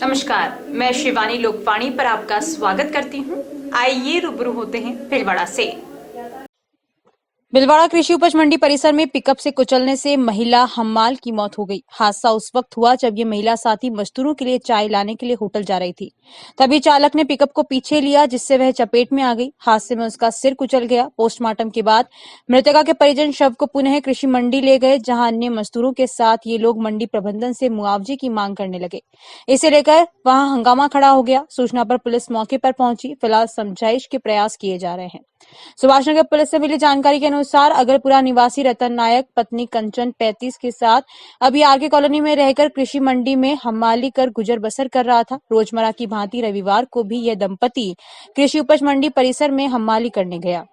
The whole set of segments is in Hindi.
नमस्कार, मैं शिवानी लोकवाणी पर आपका स्वागत करती हूँ। आइए रूबरू होते हैं भीलवाड़ा से। भीलवाड़ा कृषि उपज मंडी परिसर में पिकअप से कुचलने से महिला हम्माल की मौत हो गई। हादसा उस वक्त हुआ जब ये महिला साथी मजदूरों के लिए चाय लाने के लिए होटल जा रही थी। तभी चालक ने पिकअप को पीछे लिया, जिससे वह चपेट में आ गई। हादसे में उसका सिर कुचल गया। पोस्टमार्टम के बाद मृतका के परिजन शव को पुनः कृषि मंडी ले गए, जहां अन्य मजदूरों के साथ ये लोग मंडी प्रबंधन से मुआवजे की मांग करने लगे। इसे लेकर वहां हंगामा खड़ा हो गया। सूचना पर पुलिस मौके पर पहुंची। फिलहाल समझाइश के प्रयास किए जा रहे हैं। सुभाषनगर पुलिस से मिली जानकारी के अनुसार अगरपुरा निवासी रतन नायक पत्नी कंचन 35 के साथ अभी आरके कॉलोनी में रहकर कृषि मंडी में हमाली कर गुजर बसर कर रहा था। रोजमर्रा की भांति रविवार को भी यह दंपति कृषि उपज मंडी परिसर में हमाली करने गया।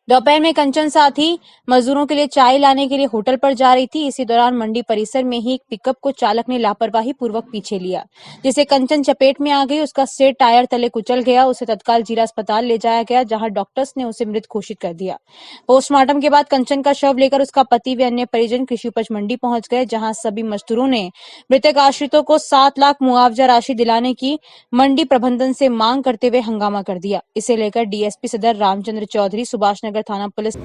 दोपहर में कंचन साथी मजदूरों के लिए चाय लाने के लिए होटल पर जा रही थी। इसी दौरान मंडी परिसर में ही एक पिकअप को चालक ने लापरवाही पूर्वक पीछे लिया, जिससे कंचन चपेट में आ गई। उसका सिर टायर तले कुचल गया। उसे तत्काल जिला अस्पताल ले जाया गया, जहां डॉक्टर्स ने उसे मृत घोषित कर दिया। पोस्टमार्टम के बाद कंचन का शव लेकर उसका पति व अन्य परिजन कृषि उपज मंडी पहुंच गए, जहां सभी मजदूरों ने मृतक आश्रितों को 7 लाख मुआवजा राशि दिलाने की मंडी प्रबंधन से मांग करते हुए हंगामा कर दिया। इसे लेकर डीएसपी सदर रामचंद्र चौधरी, सुभाषनगर थाना पुलिस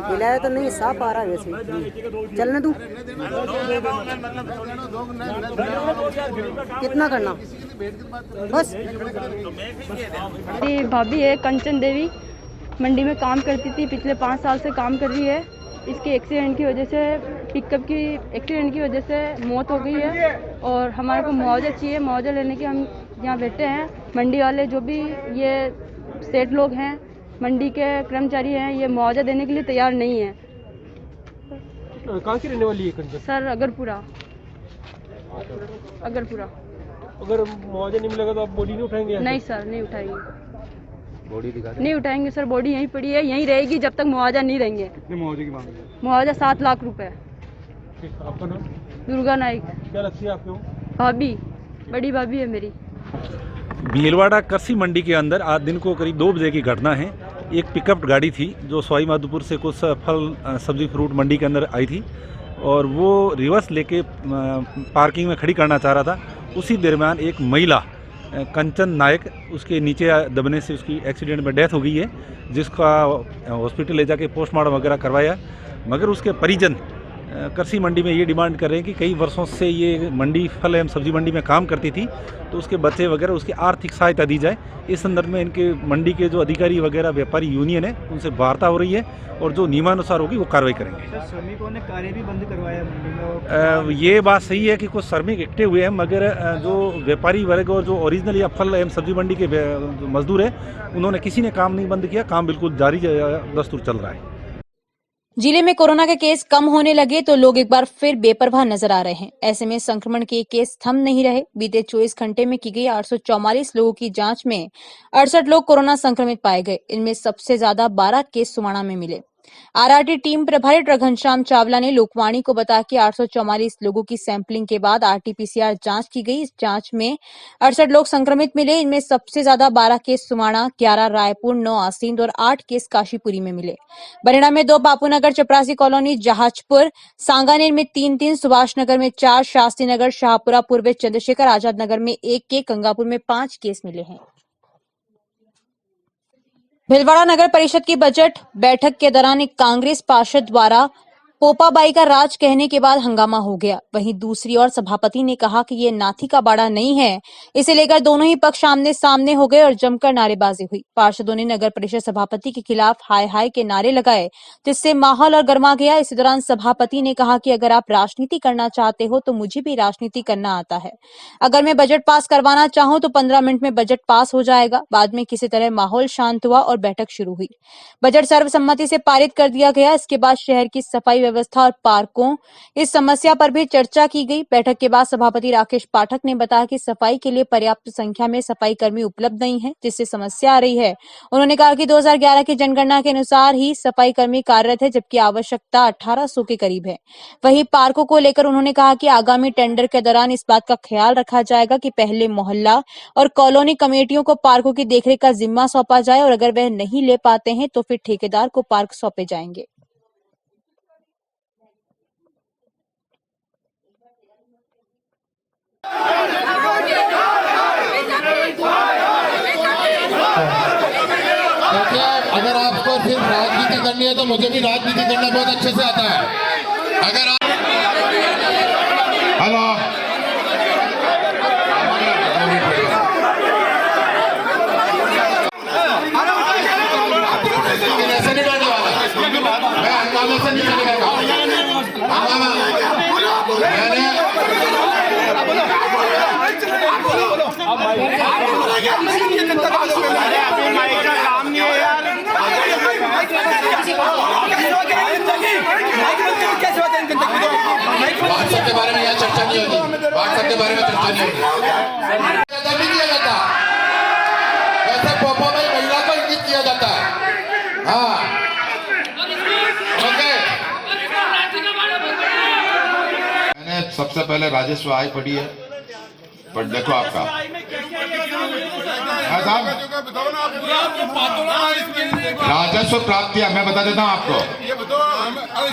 मिलाया तो नहीं, साफ आ रहा है वैसे। चलने दूं? कितना करना बस। मेरी भाभी है कंचन देवी, मंडी में काम करती थी। पिछले 5 साल से काम कर रही है। इसके एक्सीडेंट की वजह से, पिकअप की एक्सीडेंट की वजह से मौत हो गई है और हमारे को मुआवजा चाहिए। मुआवजा लेने के हम यहाँ बैठे हैं। मंडी वाले जो भी ये सेठ लोग हैं, मंडी के कर्मचारी हैं, ये मुआवजा देने के लिए तैयार नहीं है। कहाँ की रहने वाली है कंचन? सर अगरपुरा। अगर मुआवजा नहीं मिलेगा तो आप बॉडी नहीं उठाएंगे? नहीं सर, नहीं उठाएंगे। बॉडी नहीं उठाएंगे सर। बॉडी यहीं पड़ी है, यहीं रहेगी जब तक मुआवजा नहीं देंगे। कितने मुआवजे की मांग है? मुआवजा 7 लाख रुपए। आपका नाम? दुर्गा नाइक। क्या लगती है आपको? भाभी, बड़ी भाभी है मेरी। भीलवाड़ा कृषि मंडी के अंदर आज दिन को करीब 2 बजे की घटना है। एक पिकअप गाड़ी थी जो सवाई माधोपुर से कुछ फल सब्जी फ्रूट मंडी के अंदर आई थी और वो रिवर्स लेके पार्किंग में खड़ी करना चाह रहा था। उसी दरमियान एक महिला कंचन नायक, उसके नीचे दबने से उसकी एक्सीडेंट में डेथ हो गई है, जिसका हॉस्पिटल ले जाके पोस्टमार्टम वगैरह करवाया। मगर उसके परिजन कृषि मंडी में ये डिमांड कर रहे हैं कि कई वर्षों से ये मंडी फल एवं सब्जी मंडी में काम करती थी, तो उसके बच्चे वगैरह उसकी आर्थिक सहायता दी जाए। इस संदर्भ में इनके मंडी के जो अधिकारी वगैरह व्यापारी यूनियन है उनसे वार्ता हो रही है और जो नियमानुसार होगी वो कार्रवाई करेंगे। श्रमिकों ने कार्य भी बंद करवाया मंडी में। ये बात सही है कि कुछ श्रमिक एक्टिव हुए हैं, मगर जो व्यापारी वर्ग और जो ओरिजिनल या फल एवं सब्जी मंडी के मजदूर हैं, उन्होंने किसी ने काम नहीं बंद किया। काम बिल्कुल जारी दस्तूर चल रहा है। जिले में कोरोना के केस कम होने लगे तो लोग एक बार फिर बेपरवाह नजर आ रहे हैं। ऐसे में संक्रमण के केस थम नहीं रहे। बीते 24 घंटे में की गई 844 लोगों की जांच में 68 लोग कोरोना संक्रमित पाए गए। इनमें सबसे ज्यादा 12 केस सुमाणा में मिले। आरआरटी टीम प्रभारी घनश्याम चावला ने लोकवाणी को बताया कि 844 लोगों की सैंपलिंग के बाद आरटीपीसीआर जांच की गई। इस जांच में 68 लोग संक्रमित मिले। इनमें सबसे ज्यादा 12 केस सुमाणा, 11 रायपुर, 9 आसींद और 8 केस काशीपुरी में मिले। बरेड़ा में 2, बापूनगर, चपरासी कॉलोनी, जहाजपुर, सांगानेर में 3, सुभाषनगर में 4, शास्त्री नगर, शाहपुरा पूर्व, चंद्रशेखर आजाद नगर में 1, कंगापुर में 5 केस मिले हैं। भीलवाड़ा नगर परिषद की बजट बैठक के दौरान एक कांग्रेस पार्षद द्वारा पोपाबाई का राज कहने के बाद हंगामा हो गया। वहीं दूसरी ओर सभापति ने कहा कि ये नाथी का बाड़ा नहीं है। इसे लेकर दोनों ही पक्ष आमने सामने हो गए और जमकर नारेबाजी हुई। पार्षदों ने नगर परिषद सभापति के खिलाफ हाय हाय के नारे लगाए, जिससे माहौल और गर्मा गया। इसी दौरान सभापति ने कहा कि अगर आप राजनीति करना चाहते हो तो मुझे भी राजनीति करना आता है। अगर मैं बजट पास करवाना चाहूं तो 15 मिनट में बजट पास हो जाएगा। बाद में किसी तरह माहौल शांत हुआ और बैठक शुरू हुई। बजट सर्वसम्मति से पारित कर दिया गया। इसके बाद शहर की सफाई व्यवस्था और पार्कों, इस समस्या पर भी चर्चा की गई। बैठक के बाद सभापति राकेश पाठक ने बताया कि सफाई के लिए पर्याप्त संख्या में सफाई कर्मी उपलब्ध नहीं है, जिससे समस्या आ रही है। उन्होंने कहा कि 2011 की जनगणना के अनुसार ही सफाई कर्मी कार्यरत है, जबकि आवश्यकता 1800 के करीब है। वहीं पार्कों को लेकर उन्होंने कहा कि आगामी टेंडर के दौरान इस बात का ख्याल रखा जाएगा कि पहले मोहल्ला और कॉलोनी कमेटियों को पार्कों की देखरेख का जिम्मा सौंपा जाए और अगर वह नहीं ले पाते हैं तो फिर ठेकेदार को पार्क सौंपे जाएंगे। अगर आपको सिर्फ राजनीति करनी है तो मुझे भी राजनीति करना बहुत अच्छे से आता है। अगर आप हेलो ऐसे नहीं करने वाला, मैं हंगामे से नहीं करने वाला। व्हाट्सएप के बारे में यहाँ चर्चा नहीं होगी, व्हाट्सएप के बारे में चर्चा नहीं होगी। नहीं किया जाता वैसे पोपा में महिला को इंगित किया जाता है। हाँ ओके, मैंने सबसे पहले राजस्व आय पढ़ी है, पर देखो आपका राजस्व प्राप्तियां मैं बता देता हूं आपको,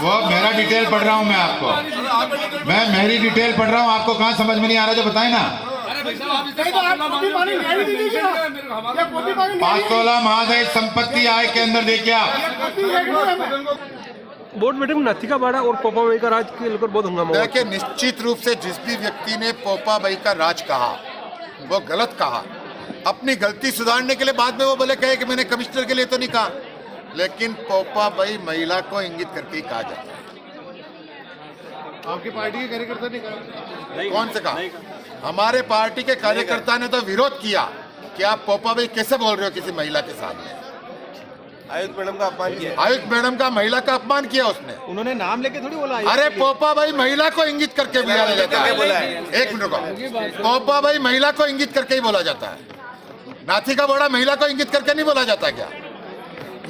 वो मेरा डिटेल पढ़ रहा हूं मैं आपको, मैं मेरी डिटेल पढ़ रहा हूं, आपको कहां समझ में नहीं आ रहा जो बताए ना। 5 तोला महादहेज संपत्ति आय के अंदर देखिए आप। बोर्ड मीटिंग में नाथिकाबाड़ा और पोपाबाई का राज के लेकर बहुत हंगामा हुआ। देखिए, निश्चित रूप से जिस भी व्यक्ति ने पोपाबाई का राज कहा वो गलत कहा। अपनी गलती सुधारने के लिए बाद में वो बोले कहे कि मैंने कमिश्नर के लिए तो नहीं कहा, लेकिन पोपाबाई महिला को इंगित करके ही कहा जाता है। आपकी पार्टी के कार्यकर्ता ने कहा? कौन से कहा? हमारे पार्टी के कार्यकर्ता ने तो विरोध किया कि आप पोपाबाई कैसे बोल रहे हो किसी महिला के सामने। आयुक्त मैडम का अपमान किया। आयुक्त मैडम का महिला का अपमान किया उसने। उन्होंने नाम लेके थोड़ी बोला। अरे पोपाबाई महिला को इंगित करके बोला जाता है। एक मिनट रुको, पोपाबाई महिला को इंगित करके ही बोला जाता है, नाथिकाबाड़ा महिला को इंगित करके नहीं बोला जाता क्या?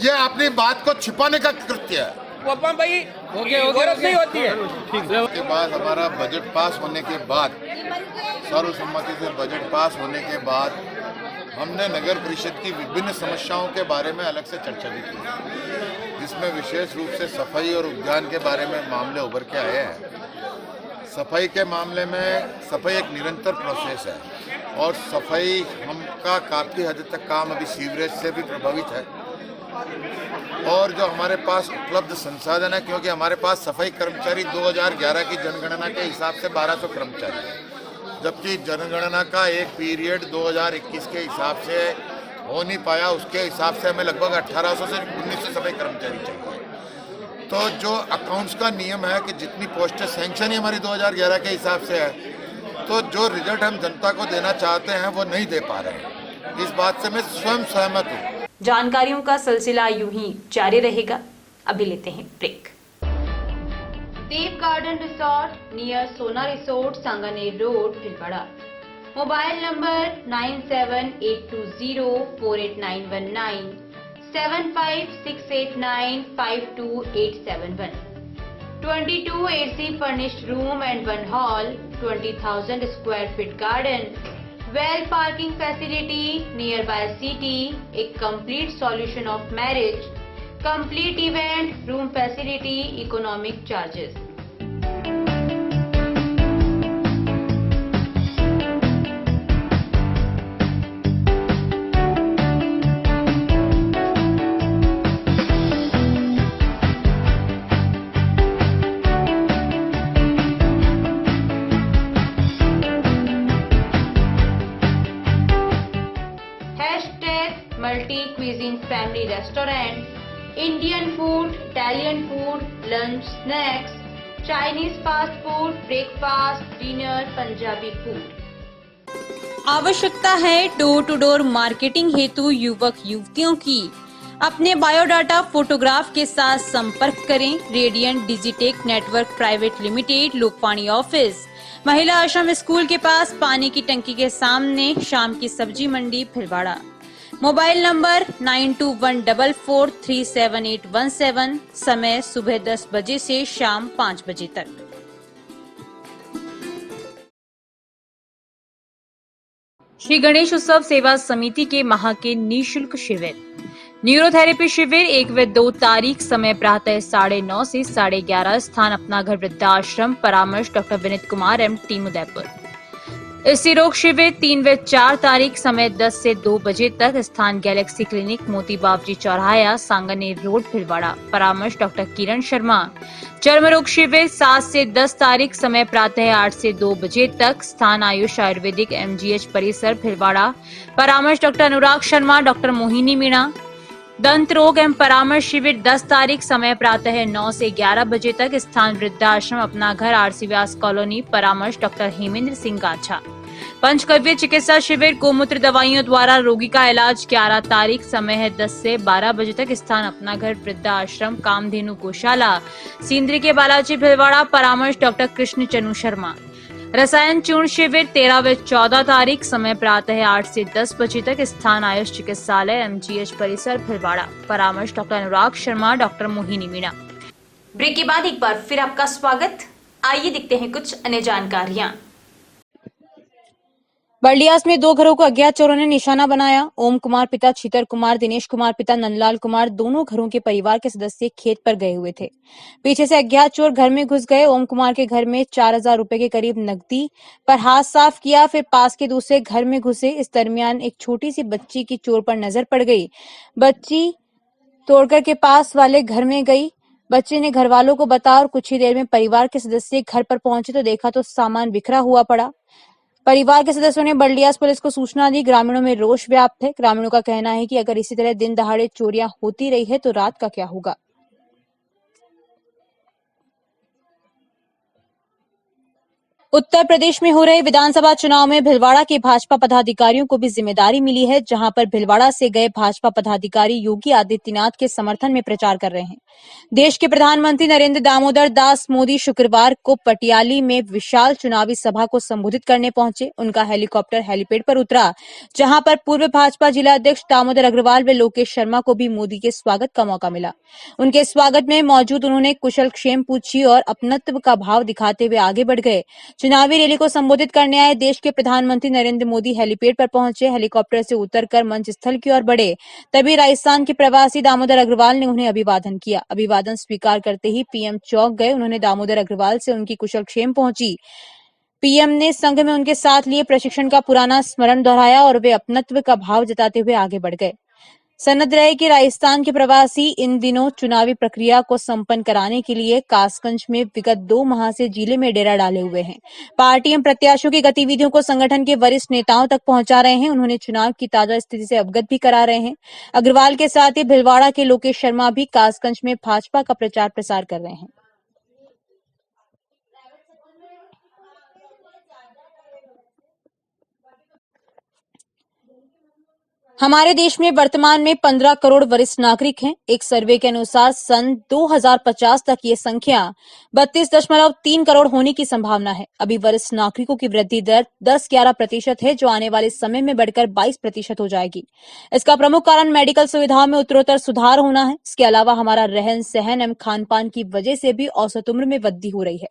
ये अपनी बात को छिपाने का कृत्य है। नहीं होती है। उसके बाद हमारा बजट पास होने के बाद, सर्वसम्मति से बजट पास होने के बाद हमने नगर परिषद की विभिन्न समस्याओं के बारे में अलग से चर्चा भी की, जिसमें विशेष रूप से सफाई और उद्यान के बारे में मामले उभर के आए हैं। सफाई के मामले में सफाई एक निरंतर प्रोसेस है और सफाई हमका काफ़ी हद तक काम अभी सीवरेज से भी प्रभावित है। और जो हमारे पास उपलब्ध संसाधन है, क्योंकि हमारे पास सफाई कर्मचारी 2011 की जनगणना के हिसाब से 1200 कर्मचारी हैं, जबकि जनगणना का एक पीरियड 2021 के हिसाब से हो नहीं पाया। उसके हिसाब से हमें लगभग 1800 से 1900 सफाई कर्मचारी चाहिए। तो जो अकाउंट्स का नियम है कि जितनी पोस्टें सैंक्शन ही हमारी 2011 के हिसाब से है, तो जो रिजल्ट हम जनता को देना चाहते हैं वो नहीं दे पा रहे हैं। इस बात से मैं स्वयं सहमत हूँ। जानकारियों का सिलसिला यूं ही जारी रहेगा। अभी लेते हैं ब्रेक। देव गार्डन रिसोर्ट नियर सोना resort, Sanganer road, Bhilwara. Mobile number 9782048919, 7568952871, 22 AC furnished room and 1 hall, 20,000 square feet garden, well parking facility nearby city, a complete solution of marriage, complete event, room facility, economic charges. Multi-cuisine family restaurant, Indian food, Italian food, lunch, snacks, Chinese fast food, breakfast, dinner, Punjabi food। आवश्यकता है डोर टू डोर मार्केटिंग हेतु युवक युवतियों की। अपने बायोडाटा फोटोग्राफ के साथ संपर्क करें Radiant Digitech network private limited, Lokpani office, महिला आश्रम स्कूल के पास, पानी की टंकी के सामने, शाम की सब्जी मंडी, भिलवाड़ा। मोबाइल नंबर 9214437817, समय सुबह 10 बजे से शाम 5 बजे तक। श्री गणेश उत्सव सेवा समिति के माह के निःशुल्क शिविर, न्यूरोथेरेपी शिविर 1 व 2 तारीख, समय प्रातः 9:30 से 11:30, स्थान अपना घर वृद्धाश्रम, परामर्श doctor Vineet Kumar M, team Udaipur. स्त्री रोग शिविर 3 व 4 तारीख, समय 10 से 2 बजे तक, स्थान गैलेक्सी क्लिनिक, मोती बाबजी चौराहा, सांगनेर रोड, भिलवाड़ा, परामर्श डॉक्टर किरण शर्मा। चर्म रोग शिविर 7 से 10 तारीख, समय प्रातः 8 से 2 बजे तक, स्थान आयुष आयुर्वेदिक MGH परिसर, भिलवाड़ा, परामर्श डॉक्टर अनुराग शर्मा, डॉक्टर मोहिनी मीणा। दंत रोग एवं परामर्श शिविर 10 तारीख, समय प्रातः 9 से 11 बजे तक, स्थान वृद्धाश्रम अपना घर, RC व्यास कॉलोनी, परामर्श डॉक्टर हेमेंद्र सिंह गाछा। पंचकव्य चिकित्सा शिविर गोमूत्र दवाइयों द्वारा रोगी का इलाज 11 तारीख, समय है 10 से 12 बजे तक, स्थान अपना घर वृद्धाश्रम, कामधेनु गौशाला, सिंदरी के बालाजी, भिलवाड़ा, परामर्श डॉक्टर कृष्ण चनु शर्मा। रसायन चूर्ण शिविर 13 व 14 तारीख, समय प्रातः 8 से 10 बजे तक, स्थान आयुष चिकित्सालय MGH परिसर, भिलवाड़ा, परामर्श doctor Anurag Sharma, doctor Mohini Meena. Break के बाद एक बार फिर आपका स्वागत। आइए देखते हैं कुछ अन्य जानकारियां। बर्लियास में 2 घरों को अज्ञात चोरों ने निशाना बनाया। ओम कुमार पिता छीतर कुमार, दिनेश कुमार पिता नंदलाल कुमार, दोनों घरों के परिवार के सदस्य खेत पर गए हुए थे। पीछे से अज्ञात चोर घर में घुस गए। ओम कुमार के घर में 4000 रुपए के करीब नकदी पर हाथ साफ किया, फिर पास के दूसरे घर में घुसे। इस दरमियान एक छोटी सी बच्ची की चोर पर नजर पड़ गई। बच्ची तोड़कर के पास वाले घर में गई। बच्चे ने घर वालों को बताया और कुछ ही देर में परिवार के सदस्य घर पर पहुंचे तो देखा तो सामान बिखरा हुआ पड़ा। परिवार के सदस्यों ने बर्लियास पुलिस को सूचना दी। ग्रामीणों में रोष व्याप्त है। ग्रामीणों का कहना है कि अगर इसी तरह दिन दहाड़े चोरियां होती रही है तो रात का क्या होगा। उत्तर प्रदेश में हो रहे विधानसभा चुनाव में भिलवाड़ा के भाजपा पदाधिकारियों को भी जिम्मेदारी मिली है, जहां पर भिलवाड़ा से गए भाजपा पदाधिकारी योगी आदित्यनाथ के समर्थन में प्रचार कर रहे हैं। देश के प्रधानमंत्री नरेंद्र दामोदर दास मोदी शुक्रवार को पटियाली में विशाल चुनावी सभा को संबोधित करने पहुंचे। उनका हेलीकॉप्टर हेलीपैड पर उतरा, जहां पर पूर्व भाजपा जिला अध्यक्ष दामोदर अग्रवाल व लोकेश शर्मा को भी मोदी के स्वागत का मौका मिला। उनके स्वागत में मौजूद उन्होंने कुशल क्षेम पूछी और अपनत्व का भाव दिखाते हुए आगे बढ़ गए। चुनावी रैली को संबोधित करने आए देश के प्रधानमंत्री नरेंद्र मोदी हेलीपैड पर पहुंचे। हेलीकॉप्टर से उतरकर मंच स्थल की ओर बढ़े, तभी राजस्थान के प्रवासी दामोदर अग्रवाल ने उन्हें अभिवादन किया। अभिवादन स्वीकार करते ही पीएम चौंक गए। उन्होंने दामोदर अग्रवाल से उनकी कुशलक्षेम पहुंची। पीएम ने संघ में उनके साथ लिए प्रशिक्षण का पुराना स्मरण दोहराया और वे अपनत्व का भाव जताते हुए आगे बढ़ गए। सनद रहे कि राजस्थान के प्रवासी इन दिनों चुनावी प्रक्रिया को संपन्न कराने के लिए कासगंज में विगत 2 माह से जिले में डेरा डाले हुए हैं। पार्टी एवं प्रत्याशियों की गतिविधियों को संगठन के वरिष्ठ नेताओं तक पहुंचा रहे हैं। उन्होंने चुनाव की ताजा स्थिति से अवगत भी करा रहे हैं। अग्रवाल के साथ ही भिलवाड़ा के लोकेश शर्मा भी कासगंज में भाजपा का प्रचार प्रसार कर रहे हैं। हमारे देश में वर्तमान में 15 करोड़ वरिष्ठ नागरिक हैं। एक सर्वे के अनुसार सन 2050 तक ये संख्या 32.3 करोड़ होने की संभावना है। अभी वरिष्ठ नागरिकों की वृद्धि दर 10-11% है, जो आने वाले समय में बढ़कर 22% हो जाएगी। इसका प्रमुख कारण मेडिकल सुविधाओं में उत्तरोत्तर सुधार होना है। इसके अलावा हमारा रहन सहन एवं खान पान की वजह से भी औसत उम्र में वृद्धि हो रही है।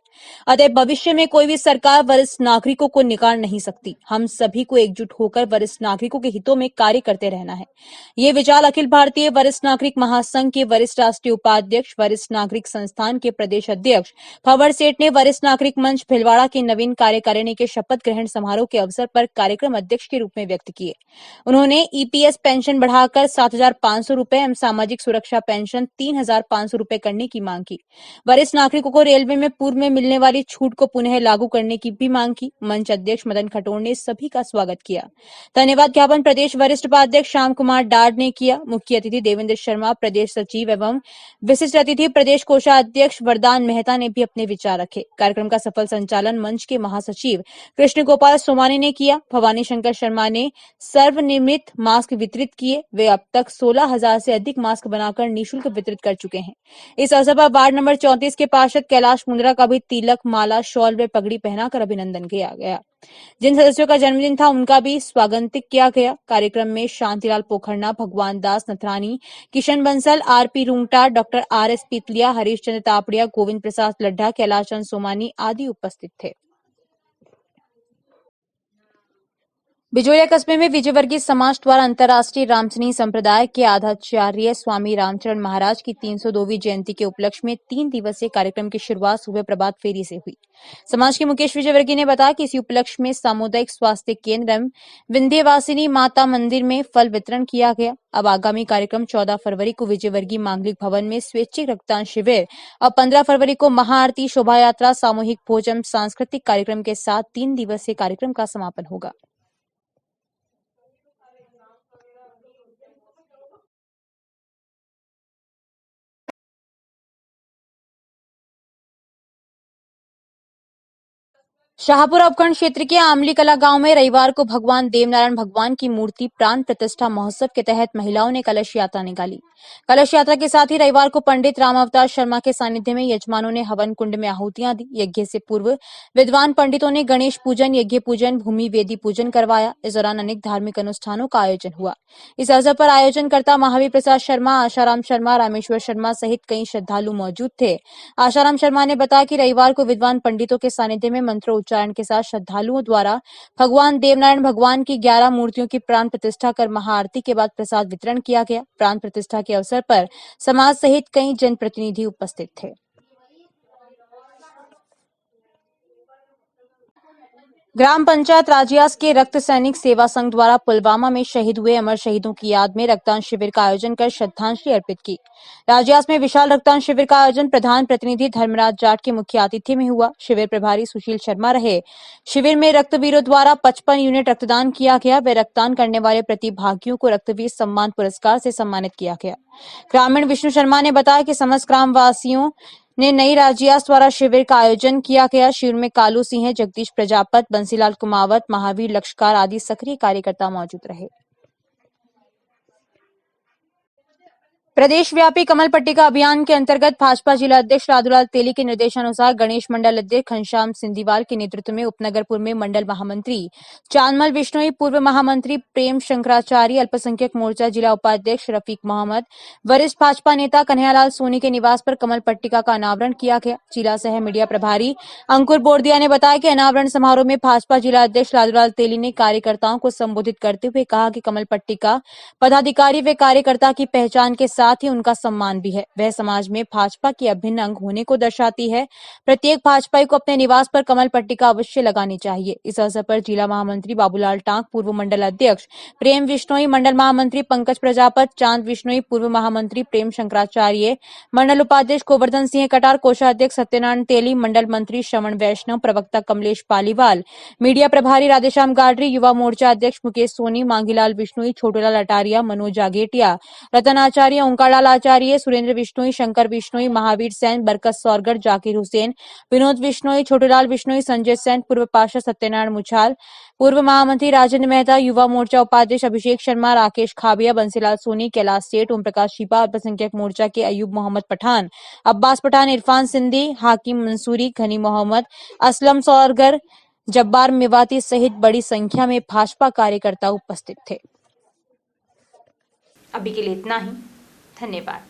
अतः भविष्य में कोई भी सरकार वरिष्ठ नागरिकों को निकाल नहीं सकती। हम सभी को एकजुट होकर वरिष्ठ नागरिकों के हितों में कार्य करते रहना है। ये विचार अखिल भारतीय वरिष्ठ नागरिक महासंघ के वरिष्ठ राष्ट्रीय उपाध्यक्ष, वरिष्ठ नागरिक संस्थान के प्रदेश अध्यक्ष फवर सेठ ने वरिष्ठ नागरिक मंच भिलवाड़ा के नवीन कार्यकारिणी के शपथ ग्रहण समारोह के अवसर पर कार्यक्रम अध्यक्ष के रूप में व्यक्त किए। उन्होंने ईपीएस पेंशन बढ़ाकर 7,500 रुपए एवं सामाजिक सुरक्षा पेंशन 3,500 रुपए करने की मांग की। वरिष्ठ नागरिकों को रेलवे में पूर्व में मिलने वाली छूट को पुनः लागू करने की भी मांग की। मंच अध्यक्ष मदन खटोर ने सभी का स्वागत किया। धन्यवाद ज्ञापन प्रदेश वरिष्ठ कोषाध्यक्ष श्याम कुमार डाड ने किया। मुख्य अतिथि देवेंद्र शर्मा, प्रदेश सचिव एवं विशिष्ट अतिथि प्रदेश कोषाध्यक्ष वरदान मेहता ने भी अपने विचार रखे। कार्यक्रम का सफल संचालन मंच के महासचिव कृष्ण गोपाल सोमानी ने किया। भवानी शंकर शर्मा ने सर्वनिर्मित मास्क वितरित किए। वे अब तक 16,000 से अधिक मास्क बनाकर निःशुल्क वितरित कर चुके हैं। इस अवसर पर वार्ड नंबर 34 के पार्षद कैलाश मुंद्रा का भी तिलक, माला, शॉल व पगड़ी पहनाकर अभिनंदन किया गया। जिन सदस्यों का जन्मदिन था उनका भी स्वागतिक किया गया। कार्यक्रम में Shantilal Pokharna, Bhagwan Das Nathrani, Kishan Bansal, RP Rungta, doctor RS Pitaliya, Harish Chandra Taparia, Govind Prasad Laddha, Kailash Chand Somani आदि उपस्थित थे। बिजोरिया कस्बे में विजयवर्गीय समाज द्वारा अंतर्राष्ट्रीय रामचनी संप्रदाय के आधाचार्य स्वामी रामचरण महाराज की 302वीं जयंती के उपलक्ष्य में 3 दिवसीय कार्यक्रम की शुरुआत सुबह प्रभात फेरी से हुई। समाज के मुकेश विजयवर्गीय ने बताया कि इसी उपलक्ष्य में सामुदायिक स्वास्थ्य केंद्र एवं विंध्यवासिनी माता मंदिर में फल वितरण किया गया। अब आगामी कार्यक्रम 14 फरवरी को विजयवर्गीय मांगलिक भवन में स्वैच्छिक रक्तदान शिविर और 15 फरवरी को महाआरती, शोभा यात्रा, सामूहिक भोजन, सांस्कृतिक कार्यक्रम के साथ 3 दिवसीय कार्यक्रम का समापन होगा। शाहपुर उपखंड क्षेत्र के आमली कला गांव में रविवार को भगवान देवनारायण भगवान की मूर्ति प्राण प्रतिष्ठा महोत्सव के तहत महिलाओं ने कलश यात्रा निकाली। कलश यात्रा के साथ ही रविवार को पंडित राम अवतार शर्मा के सानिध्य में यजमानों ने हवन कुंड में आहुतियां दी। यज्ञ से पूर्व विद्वान पंडितों ने गणेश पूजन, यज्ञ पूजन, भूमि वेदी पूजन करवाया। इस दौरान अनेक धार्मिक अनुष्ठानों का आयोजन हुआ। इस अवसर पर आयोजनकर्ता महावीर प्रसाद शर्मा, आशाराम शर्मा, रामेश्वर शर्मा सहित कई श्रद्धालु मौजूद थे। आशाराम शर्मा ने बताया कि रविवार को विद्वान पंडितों के सानिध्य में मंत्रोच्चारण के साथ श्रद्धालुओं द्वारा भगवान देवनारायण भगवान की 11 मूर्तियों की प्राण प्रतिष्ठा कर महाआरती के बाद प्रसाद वितरण किया गया। प्राण प्रतिष्ठा के अवसर पर समाज सहित कई जनप्रतिनिधि उपस्थित थे। ग्राम पंचायत राजियास के रक्त सैनिक सेवा संघ द्वारा पुलवामा में शहीद हुए अमर शहीदों की याद में रक्तदान शिविर का आयोजन कर श्रद्धांजलि अर्पित की। राजियास में विशाल रक्तदान शिविर का आयोजन प्रधान प्रतिनिधि धर्मराज जाट के मुख्य आतिथ्य में हुआ। शिविर प्रभारी सुशील शर्मा रहे। शिविर में रक्तवीरों द्वारा 55 यूनिट रक्तदान किया गया। वे रक्तदान करने वाले प्रतिभागियों को रक्तवीर सम्मान पुरस्कार से सम्मानित किया गया। ग्रामीण विष्णु शर्मा ने बताया कि समस्त ग्रामवासियों ने नई राजियास द्वारा शिविर का आयोजन किया गया। शिविर में कालू सिंह, जगदीश प्रजापत, बंसीलाल कुमावत, महावीर लक्षकार आदि सक्रिय कार्यकर्ता मौजूद रहे। प्रदेश व्यापी कमल पट्टिका अभियान के अंतर्गत भाजपा जिला अध्यक्ष लादूलाल तेली के निर्देशानुसार गणेश मंडल अध्यक्ष घनश्याम सिंधीवाल के नेतृत्व में उपनगरपुर में मंडल महामंत्री चांदमल बिश्नोई, पूर्व महामंत्री प्रेम शंकराचार्य, अल्पसंख्यक मोर्चा जिला उपाध्यक्ष रफीक मोहम्मद, वरिष्ठ भाजपा नेता कन्हैयालाल सोनी के निवास पर कमल पट्टिका का अनावरण किया गया। जिला सह मीडिया प्रभारी अंकुर बोरदिया ने बताया कि अनावरण समारोह में भाजपा जिला अध्यक्ष लादूलाल तेली ने कार्यकर्ताओं को संबोधित करते हुए कहा कि कमल पट्टिका पदाधिकारी व कार्यकर्ता की पहचान के साथ ही उनका सम्मान भी है। वह समाज में भाजपा की अभिन्न अंग होने को दर्शाती है। प्रत्येक भाजपाई को अपने निवास पर कमल पट्टिका अवश्य लगानी चाहिए। इस अवसर पर जिला महामंत्री बाबूलाल टांक, पूर्व मंडल अध्यक्ष प्रेम विश्नोई, मंडल महामंत्री पंकज प्रजापत, चांद विश्नोई, पूर्व महामंत्री प्रेम शंकराचार्य, मंडल उपाध्यक्ष गोवर्धन सिंह कटार, कोषाध्यक्ष सत्यनारायण तेली, मंडल मंत्री श्रवण वैष्णव, प्रवक्ता कमलेश पालीवाल, मीडिया प्रभारी राधेश्याम गाडरी, युवा मोर्चा अध्यक्ष मुकेश सोनी, मांगीलाल विश्नोई, छोटूलाल अटारिया, मनोज जागेटिया, रतन आचार्य, ओंकारलाल आचार्य, सुरेंद्र विश्नोई, शंकर विश्नोई, महावीर सैन, बरकत सौरगर, जाकिर हुसैन, विनोद विश्नोई, छोटूलाल विश्नोई, संजय सैन, पूर्व पार्षद सत्यनारायण मुछाल, पूर्व महामंत्री राजेंद्र मेहता, युवा मोर्चा उपाध्यक्ष अभिषेक शर्मा, राकेश खाबिया, बंसीलाल सोनी, कैलाश सेठ, ओम प्रकाश शिपा, अल्पसंख्यक मोर्चा के अयूब मोहम्मद पठान, अब्बास पठान, इरफान सिंधी, हाकिम मंसूरी, घनी मोहम्मद, असलम सौरगर, जब्बार मेवाती सहित बड़ी संख्या में भाजपा कार्यकर्ता उपस्थित थे। अभी के लिए इतना ही। धन्यवाद।